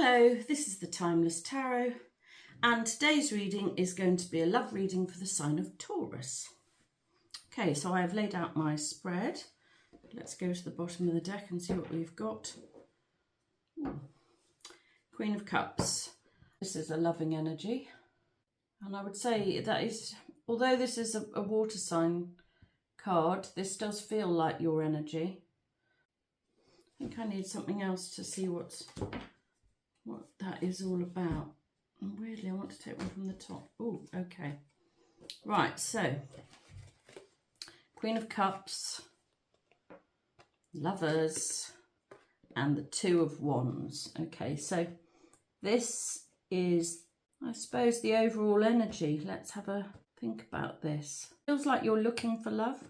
Hello, this is the Timeless Tarot, and today's reading is going to be a love reading for the sign of Taurus. Okay, so I have laid out my spread. Let's go to the bottom of the deck and see what we've got. Ooh. Queen of Cups. This is a loving energy, and I would say that is, although this is a water sign card, this does feel like your energy. I think I need something else to see what that is all about. And weirdly, I want to take one from the top. Oh, okay. Right, so Queen of Cups, Lovers, and the Two of Wands. Okay, so this is, I suppose, the overall energy. Let's have a think about this. Feels like you're looking for love.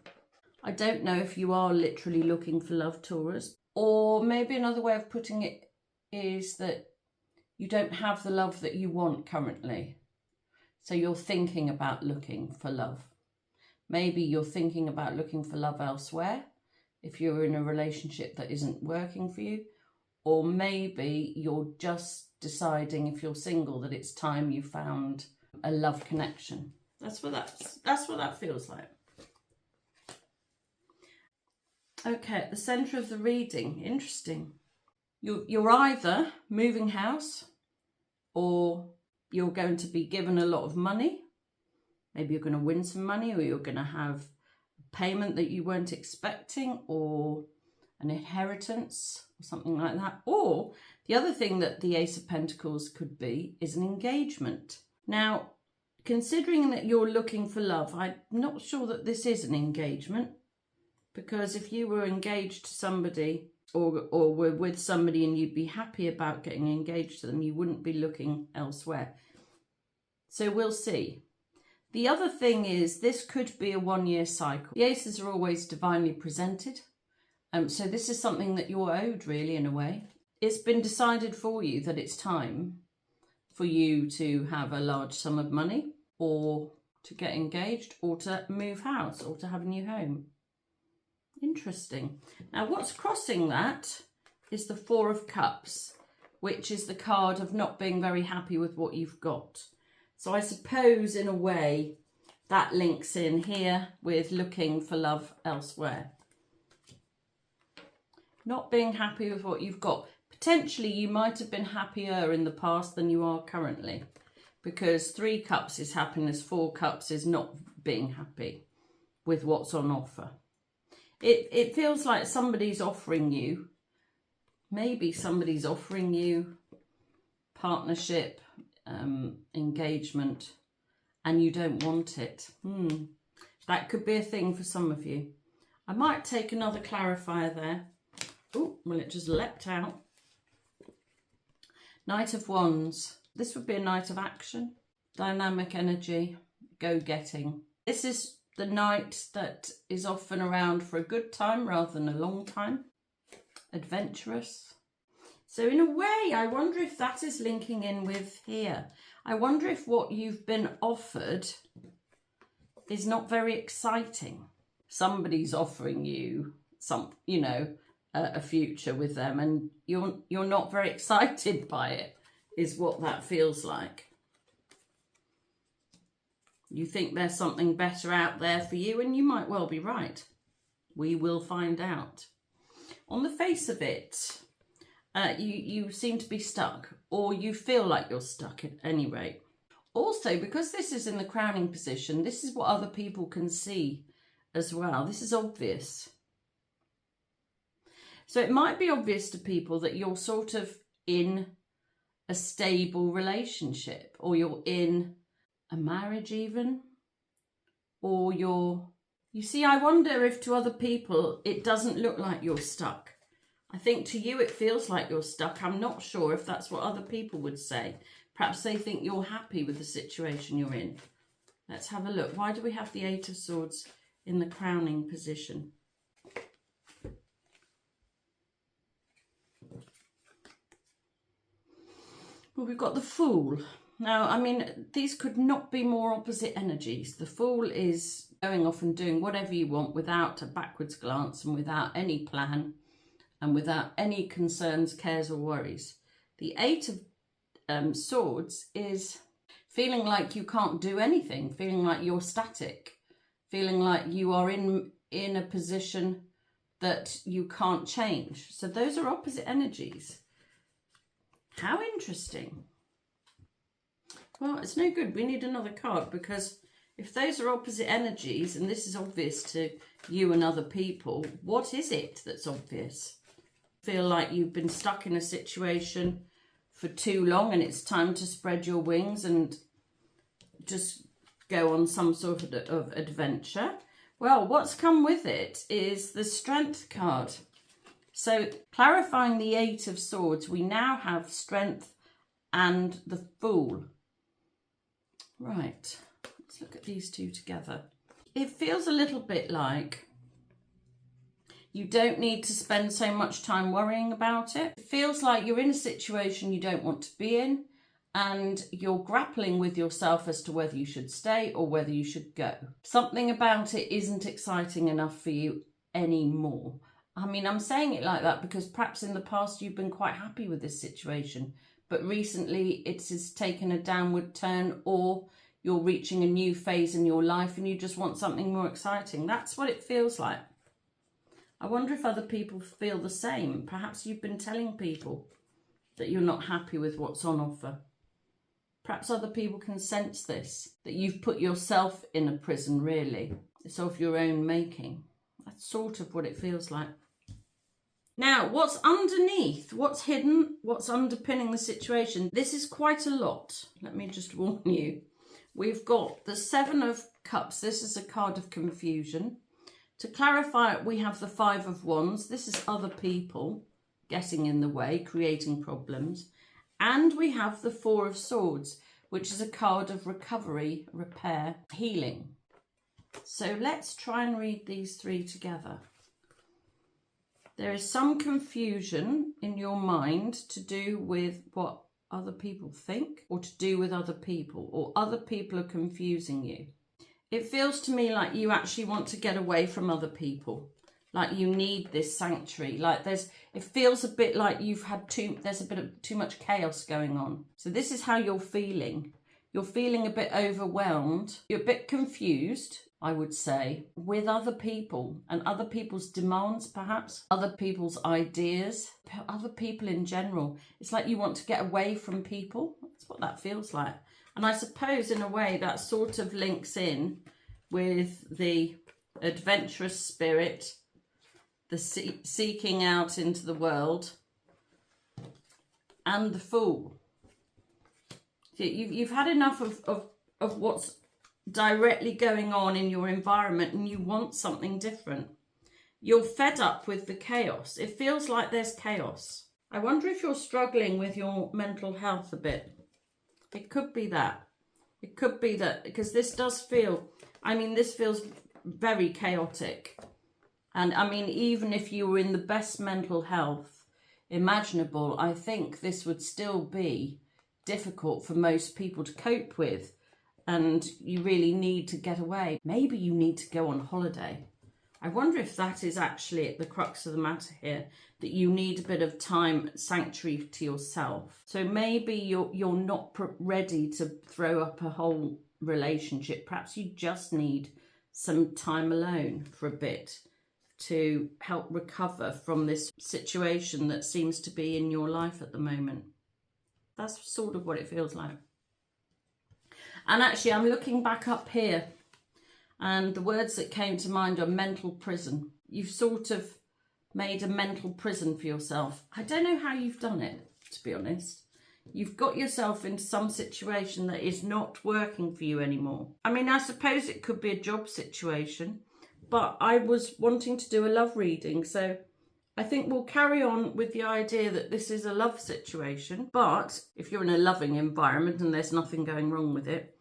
I don't know if you are literally looking for love, Taurus, or maybe another way of putting it is that you don't have the love that you want currently. So you're thinking about looking for love. Maybe you're thinking about looking for love elsewhere if you're in a relationship that isn't working for you. Or maybe you're just deciding, if you're single, that it's time you found a love connection. That's what that feels like. Okay, at the centre of the reading, interesting. You're either moving house, or you're going to be given a lot of money. Maybe you're going to win some money, or you're going to have a payment that you weren't expecting, or an inheritance, or something like that. Or the other thing that the Ace of Pentacles could be is an engagement. Now, considering that you're looking for love, I'm not sure that this is an engagement, because if you were engaged to somebody, or were with somebody and you'd be happy about getting engaged to them, you wouldn't be looking elsewhere. So we'll see. The other thing is, this could be a one-year cycle. The aces are always divinely presented. So this is something that you're owed, really, in a way. It's been decided for you that it's time for you to have a large sum of money, or to get engaged, or to move house, or to have a new home. Interesting. Now, what's crossing that is the Four of Cups, which is the card of not being very happy with what you've got. So I suppose, in a way, that links in here with looking for love elsewhere. Not being happy with what you've got. Potentially, you might have been happier in the past than you are currently, because 3 Cups is happiness, 4 Cups is not being happy with what's on offer. It feels like somebody's offering you, maybe somebody's offering you partnership, engagement, and you don't want it. That could be a thing for some of you. I might take another clarifier there. Oh, well, it just leapt out. Knight of Wands. This would be a night of action, dynamic energy, go-getting. This is the night that is often around for a good time rather than a long time. Adventurous. So in a way, I wonder if that is linking in with here. I wonder if what you've been offered is not very exciting. Somebody's offering you a future with them, and you're not very excited by it, is what that feels like. You think there's something better out there for you, and you might well be right. We will find out. On the face of it, you seem to be stuck, or you feel like you're stuck at any rate. Also, because this is in the crowning position, this is what other people can see as well. This is obvious. So it might be obvious to people that you're sort of in a stable relationship, or you're in a marriage even, or you see, I wonder if to other people it doesn't look like you're stuck. I think to you it feels like you're stuck. I'm not sure if that's what other people would say. Perhaps they think you're happy with the situation you're in. Let's have a look. Why do we have the Eight of Swords in the crowning position? Well, we've got the Fool. Now, I mean, these could not be more opposite energies. The Fool is going off and doing whatever you want without a backwards glance and without any plan and without any concerns, cares or worries. The Eight of Swords is feeling like you can't do anything, feeling like you're static, feeling like you are in a position that you can't change. So those are opposite energies. How interesting. Well, it's no good. We need another card, because if those are opposite energies, and this is obvious to you and other people, what is it that's obvious? Feel like you've been stuck in a situation for too long and it's time to spread your wings and just go on some sort of adventure. Well, what's come with it is the Strength card. So clarifying the Eight of Swords, we now have Strength and the Fool. Right, let's look at these two together. It feels a little bit like you don't need to spend so much time worrying about it. It feels like you're in a situation you don't want to be in, and you're grappling with yourself as to whether you should stay or whether you should go. Something about it isn't exciting enough for you anymore. I mean, I'm saying it like that because perhaps in the past you've been quite happy with this situation, but recently it's taken a downward turn, or you're reaching a new phase in your life and you just want something more exciting. That's what it feels like. I wonder if other people feel the same. Perhaps you've been telling people that you're not happy with what's on offer. Perhaps other people can sense this, that you've put yourself in a prison, really. It's of your own making. That's sort of what it feels like. Now, what's underneath? What's hidden? What's underpinning the situation? This is quite a lot. Let me just warn you. We've got the Seven of Cups. This is a card of confusion. To clarify it, we have the Five of Wands. This is other people getting in the way, creating problems. And we have the Four of Swords, which is a card of recovery, repair, healing. So let's try and read these three together. There is some confusion in your mind to do with what other people think, or to do with other people, or other people are confusing you. It feels to me like you actually want to get away from other people, like you need this sanctuary, like it feels a bit like there's a bit of too much chaos going on. So this is how you're feeling. You're feeling a bit overwhelmed. You're a bit confused, I would say, with other people and other people's demands, perhaps, other people's ideas, other people in general. It's like you want to get away from people. That's what that feels like. And I suppose in a way that sort of links in with the adventurous spirit, the seeking out into the world, and the Fool. You've had enough of what's directly going on in your environment, and you want something different. You're fed up with the chaos. It feels like there's chaos. I wonder if you're struggling with your mental health a bit. It could be that. It could be that, because this does feel, this feels very chaotic. And I mean, even if you were in the best mental health imaginable, I think this would still be difficult for most people to cope with. And you really need to get away. Maybe you need to go on holiday. I wonder if that is actually at the crux of the matter here, that you need a bit of time, sanctuary to yourself. So maybe you're not ready to throw up a whole relationship. Perhaps you just need some time alone for a bit to help recover from this situation that seems to be in your life at the moment. That's sort of what it feels like. And actually, I'm looking back up here, and the words that came to mind are mental prison. You've sort of made a mental prison for yourself. I don't know how you've done it, to be honest. You've got yourself into some situation that is not working for you anymore. I mean, I suppose it could be a job situation, but I was wanting to do a love reading, so I think we'll carry on with the idea that this is a love situation. But if you're in a loving environment and there's nothing going wrong with it,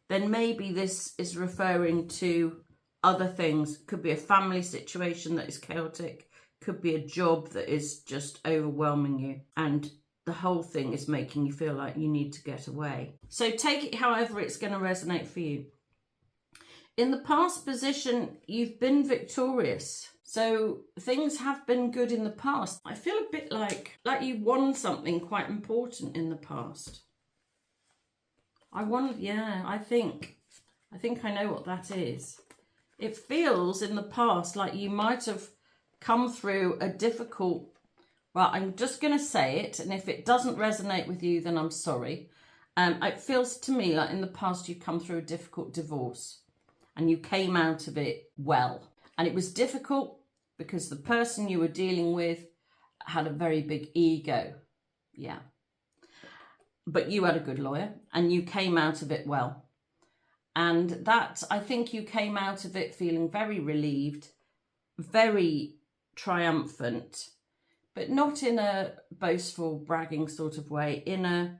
then maybe this is referring to other things. Could be a family situation that is chaotic, could be a job that is just overwhelming you, and the whole thing is making you feel like you need to get away. So take it however it's going to resonate for you. In the past position, you've been victorious. So things have been good in the past. I feel a bit like you won something quite important in the past. I think I know what that is. It feels in the past like you might have come through a difficult, well, I'm just going to say it, and if it doesn't resonate with you, then I'm sorry. It feels to me like in the past you've come through a difficult divorce and you came out of it well. And it was difficult because the person you were dealing with had a very big ego. Yeah. But you had a good lawyer and you came out of it well. And that, I think you came out of it feeling very relieved, very triumphant, but not in a boastful, bragging sort of way, in a,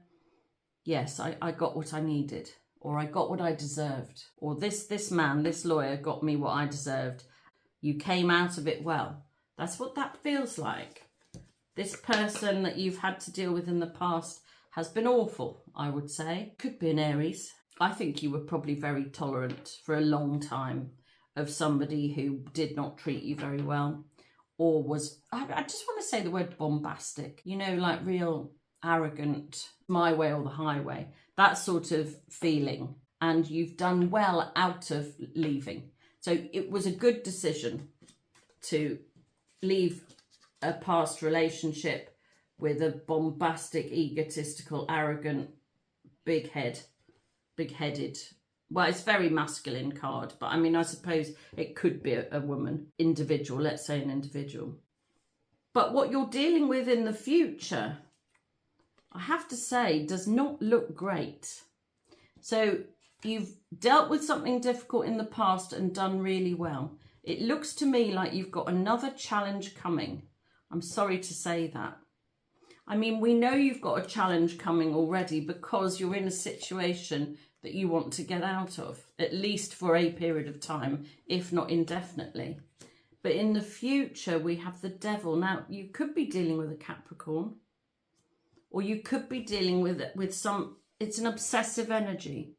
yes, I got what I needed, or I got what I deserved, or this lawyer got me what I deserved. You came out of it well. That's what that feels like. This person that you've had to deal with in the past has been awful, I would say. Could be an Aries. I think you were probably very tolerant for a long time of somebody who did not treat you very well, or was, I just want to say the word bombastic, you know, like real arrogant, my way or the highway, that sort of feeling. And you've done well out of leaving. So it was a good decision to leave a past relationship with a bombastic, egotistical, arrogant, big-headed, well, it's very masculine card, but I mean, I suppose it could be a woman, individual, let's say an individual. But what you're dealing with in the future, I have to say, does not look great. So you've dealt with something difficult in the past and done really well. It looks to me like you've got another challenge coming. I'm sorry to say that. I mean, we know you've got a challenge coming already because you're in a situation that you want to get out of, at least for a period of time, if not indefinitely. But in the future, we have the Devil. Now, you could be dealing with a Capricorn, or you could be dealing with some, it's an obsessive energy.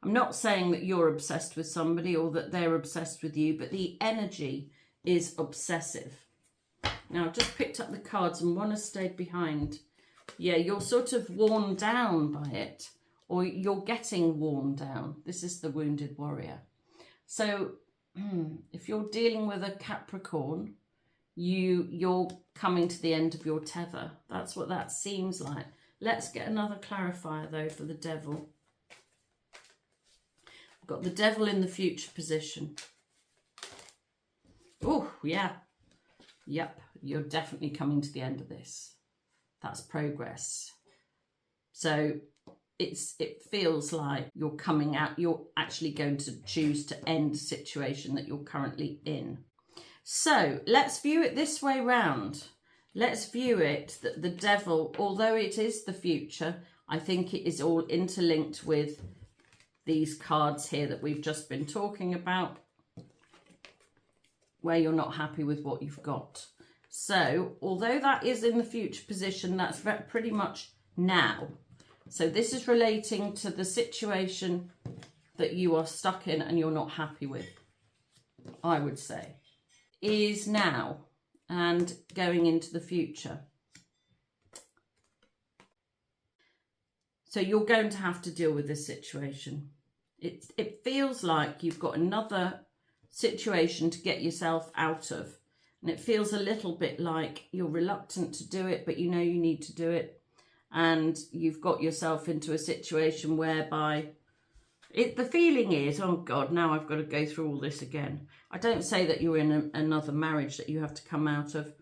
I'm not saying that you're obsessed with somebody or that they're obsessed with you, but the energy is obsessive. Now, I've just picked up the cards and one has stayed behind. Yeah, you're sort of worn down by it, or you're getting worn down. This is the Wounded Warrior. So if you're dealing with a Capricorn, you're coming to the end of your tether. That's what that seems like. Let's get another clarifier, though, for the Devil. I've got the Devil in the future position. Oh, yeah. Yep, you're definitely coming to the end of this. That's progress. So it feels like you're coming out, you're actually going to choose to end the situation that you're currently in. So let's view it this way round. Let's view it that the Devil, although it is the future, I think it is all interlinked with these cards here that we've just been talking about, where you're not happy with what you've got. So although that is in the future position, that's pretty much now. So this is relating to the situation that you are stuck in and you're not happy with, I would say, is now and going into the future. So you're going to have to deal with this situation. It feels like you've got another situation to get yourself out of. And it feels a little bit like you're reluctant to do it, but you know you need to do it. And you've got yourself into a situation whereby the feeling is, oh God, now I've got to go through all this again. I don't say that you're in another marriage that you have to come out of,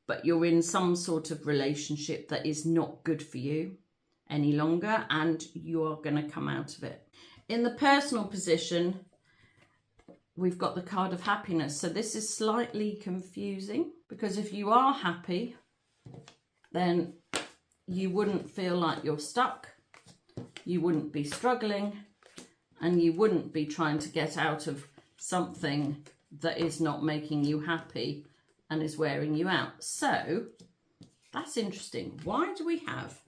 but you're in some sort of relationship that is not good for you any longer, and you are going to come out of it. In the personal position, we've got the card of happiness. So this is slightly confusing because if you are happy, then you wouldn't feel like you're stuck. You wouldn't be struggling, and you wouldn't be trying to get out of something that is not making you happy and is wearing you out. So that's interesting. Why do we have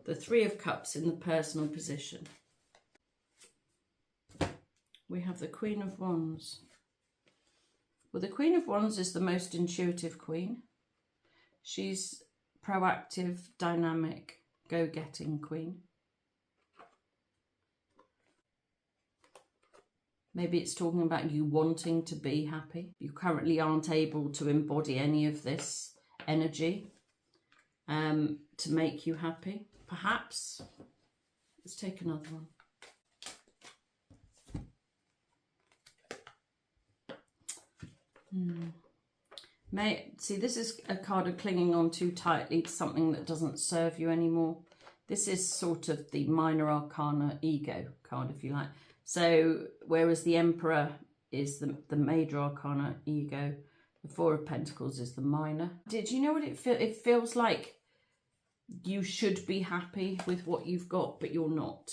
the Three of Cups in the personal position? We have the Queen of Wands. Well, the Queen of Wands is the most intuitive queen. She's proactive, dynamic, go-getting queen. Maybe it's talking about you wanting to be happy. You currently aren't able to embody any of this energy to make you happy. Perhaps. Let's take another one. See, this is a card of clinging on too tightly to something that doesn't serve you anymore. This is sort of the minor arcana ego card, if you like. So, whereas the Emperor is the major arcana ego, the Four of Pentacles is the minor. Did you know what it feels? It feels like you should be happy with what you've got, but you're not.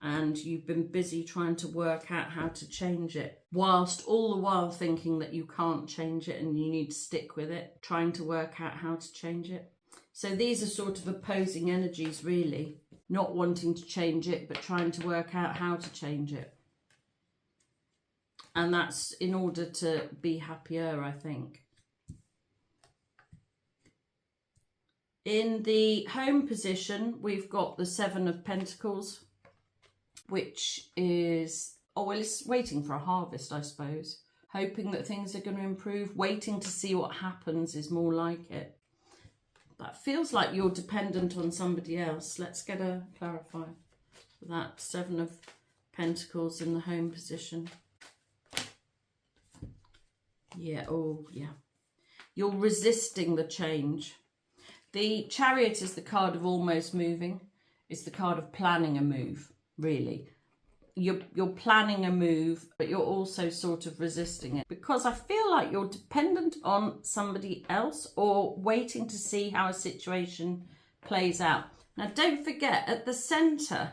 And you've been busy trying to work out how to change it, whilst all the while thinking that you can't change it and you need to stick with it, trying to work out how to change it. So these are sort of opposing energies, really. Not wanting to change it, but trying to work out how to change it. And that's in order to be happier, I think. In the home position, we've got the Seven of Pentacles, which is, oh, well, it's waiting for a harvest, I suppose. Hoping that things are going to improve. Waiting to see what happens is more like it. That feels like you're dependent on somebody else. Let's get a clarify for that. Seven of Pentacles in the home position. Yeah, oh, yeah. You're resisting the change. The Chariot is the card of almost moving. It's the card of planning a move, really. You're planning a move, but you're also sort of resisting it, because I feel like you're dependent on somebody else or waiting to see how a situation plays out. Now, don't forget, at the centre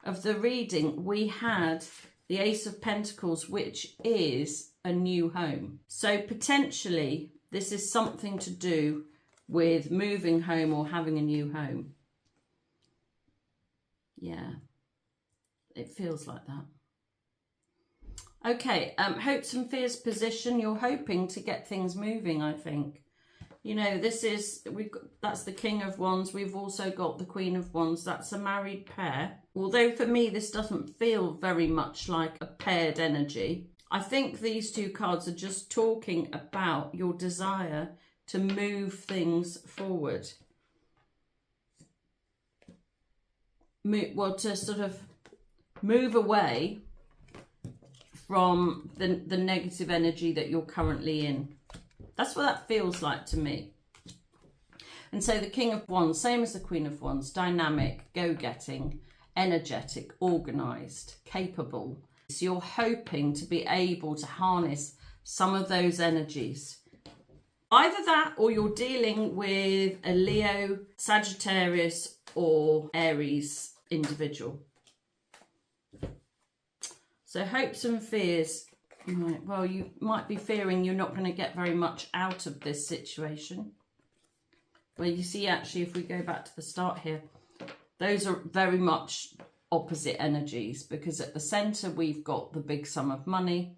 of the reading, we had the Ace of Pentacles, which is a new home. So potentially this is something to do with moving home or having a new home. Yeah. It feels like that. Okay, hopes and fears position. You're hoping to get things moving, I think. You know, this is, that's the King of Wands. We've also got the Queen of Wands. That's a married pair. Although for me, this doesn't feel very much like a paired energy. I think these two cards are just talking about your desire to move things forward. Well, to sort of move away from the negative energy that you're currently in. That's what that feels like to me. And so the King of Wands, same as the Queen of Wands, dynamic, go-getting, energetic, organised, capable. So you're hoping to be able to harness some of those energies. Either that, or you're dealing with a Leo, Sagittarius or Aries individual. So hopes and fears, right, well, you might be fearing you're not going to get very much out of this situation. Well, you see, actually, if we go back to the start here, those are very much opposite energies, because at the centre we've got the big sum of money,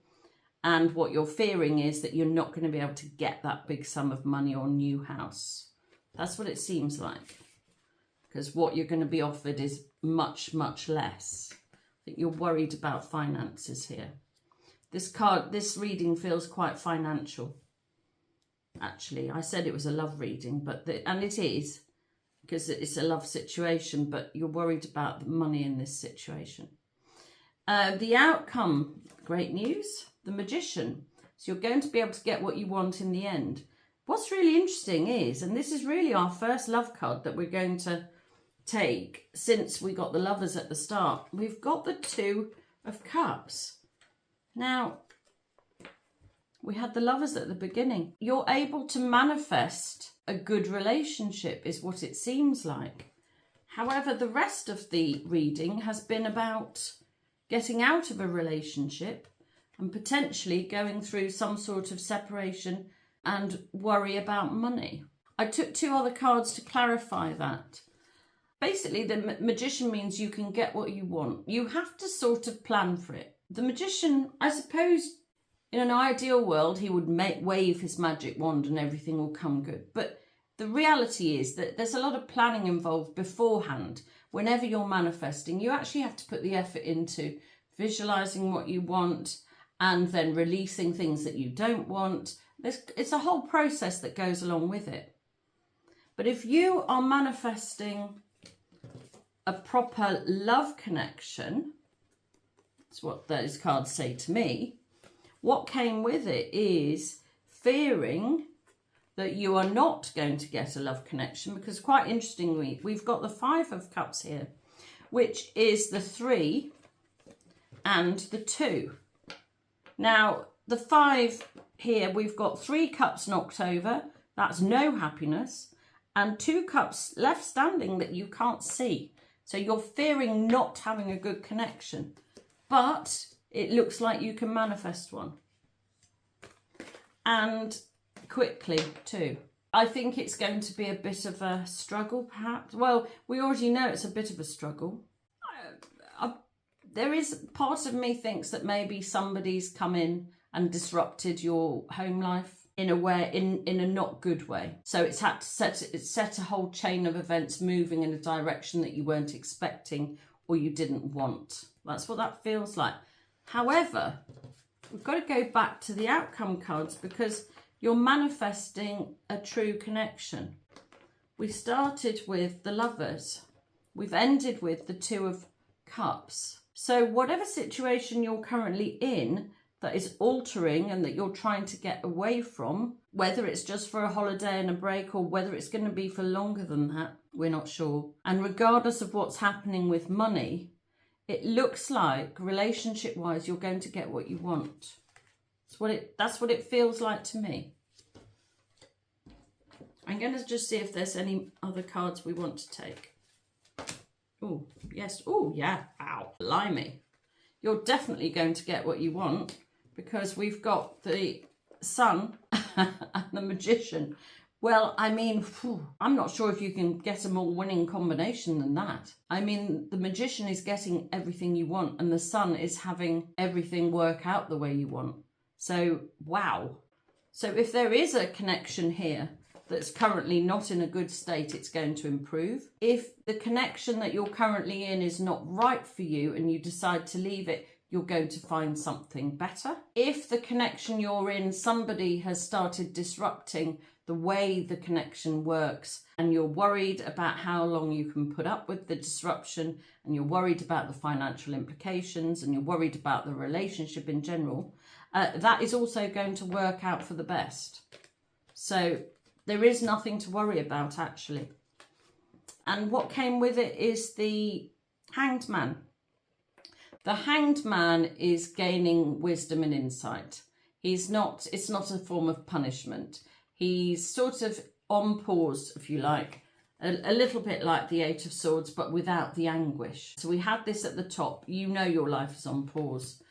and what you're fearing is that you're not going to be able to get that big sum of money or new house. That's what it seems like, because what you're going to be offered is much, much less. I think you're worried about finances here. This card, this reading feels quite financial. Actually, I said it was a love reading, and it is, because it's a love situation, but you're worried about the money in this situation. The outcome, great news, the Magician. So you're going to be able to get what you want in the end. What's really interesting is, and this is really our first love card that we're going to take since we got the Lovers at the start, we've got the Two of Cups. Now, we had the Lovers at the beginning. You're able to manifest a good relationship is what it seems like. However, the rest of the reading has been about getting out of a relationship and potentially going through some sort of separation and worry about money. I took two other cards to clarify that. Basically, the Magician means you can get what you want. You have to sort of plan for it. The Magician, I suppose, In an ideal world, he would wave his magic wand and everything will come good. But the reality is that there's a lot of planning involved beforehand. Whenever you're manifesting, you actually have to put the effort into visualizing what you want and then releasing things that you don't want. It's a whole process that goes along with it. But if you are manifesting a proper love connection, that's what those cards say to me, what came with it is fearing that you are not going to get a love connection, because quite interestingly, we've got the 5 of Cups here, which is the 3 and the 2. Now, the 5 here, we've got 3 cups knocked over. That's no happiness. And 2 cups left standing that you can't see. So you're fearing not having a good connection. But it looks like you can manifest one. And quickly too. I think it's going to be a bit of a struggle perhaps. Well, we already know it's a bit of a struggle. There is part of me thinks that maybe somebody's come in and disrupted your home life in a way, in a not good way. So it's had to set a whole chain of events moving in a direction that you weren't expecting or you didn't want. That's what that feels like. However, we've got to go back to the outcome cards because you're manifesting a true connection. We started with the Lovers. We've ended with the 2 of Cups. So whatever situation you're currently in that is altering and that you're trying to get away from, whether it's just for a holiday and a break or whether it's going to be for longer than that, we're not sure. And regardless of what's happening with money, it looks like relationship-wise you're going to get what you want. That's what it feels like to me. I'm going to just see if there's any other cards we want to take. Oh, yes. Oh, yeah. Ow. Blimey. You're definitely going to get what you want because we've got the Sun and the Magician. Well, I mean, I'm not sure if you can get a more winning combination than that. I mean, the Magician is getting everything you want and the Sun is having everything work out the way you want. So, wow. So if there is a connection here that's currently not in a good state, it's going to improve. If the connection that you're currently in is not right for you and you decide to leave it, you're going to find something better. If the connection you're in, somebody has started disrupting the way the connection works and you're worried about how long you can put up with the disruption and you're worried about the financial implications and you're worried about the relationship in general, that is also going to work out for the best. So there is nothing to worry about, actually. And what came with it is the Hanged Man. The Hanged Man is gaining wisdom and insight. It's not a form of punishment. He's sort of on pause, if you like, a little bit like the 8 of Swords, but without the anguish. So we had this at the top. You know your life is on pause.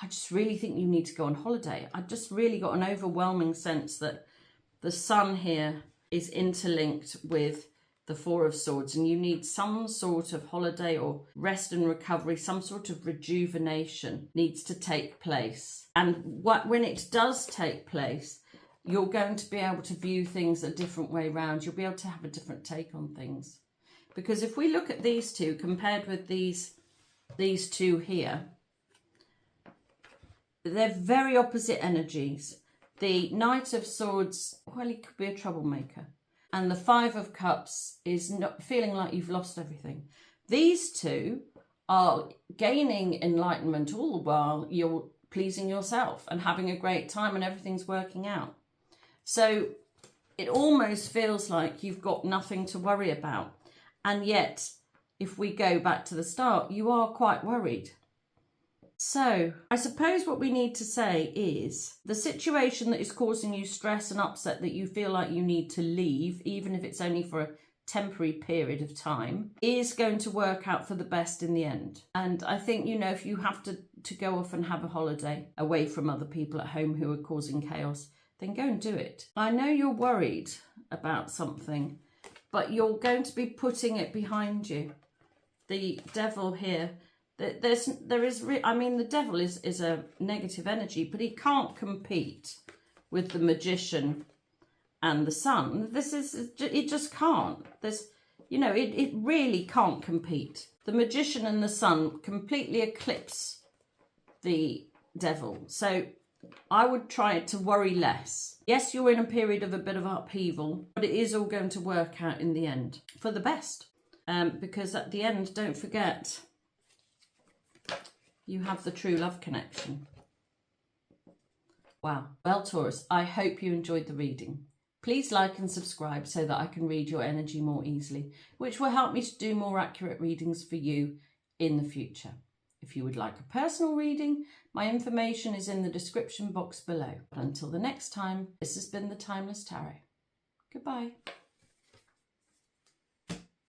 I just really think you need to go on holiday. I just really got an overwhelming sense that the Sun here is interlinked with the 4 of Swords and you need some sort of holiday or rest and recovery, some sort of rejuvenation needs to take place. And when it does take place, you're going to be able to view things a different way round. You'll be able to have a different take on things. Because if we look at these two compared with these two here, they're very opposite energies. The Knight of Swords, well, he could be a troublemaker. And the 5 of Cups is not feeling like you've lost everything. These two are gaining enlightenment all the while you're pleasing yourself and having a great time and everything's working out. So it almost feels like you've got nothing to worry about. And yet, if we go back to the start, you are quite worried. So I suppose what we need to say is the situation that is causing you stress and upset that you feel like you need to leave, even if it's only for a temporary period of time, is going to work out for the best in the end. And I think, you know, if you have to go off and have a holiday away from other people at home who are causing chaos, then go and do it. I know you're worried about something, but you're going to be putting it behind you. The Devil here I mean, the devil is a negative energy, but he can't compete with the Magician and the Sun. It just can't. It really can't compete. The Magician and the Sun completely eclipse the devil. So I would try to worry less. Yes, you're in a period of a bit of upheaval, but it is all going to work out in the end for the best. Because at the end, don't forget, you have the true love connection. Wow. Well, Taurus, I hope you enjoyed the reading. Please like and subscribe so that I can read your energy more easily, which will help me to do more accurate readings for you in the future. If you would like a personal reading, my information is in the description box below. But until the next time, this has been the Timeless Tarot. Goodbye.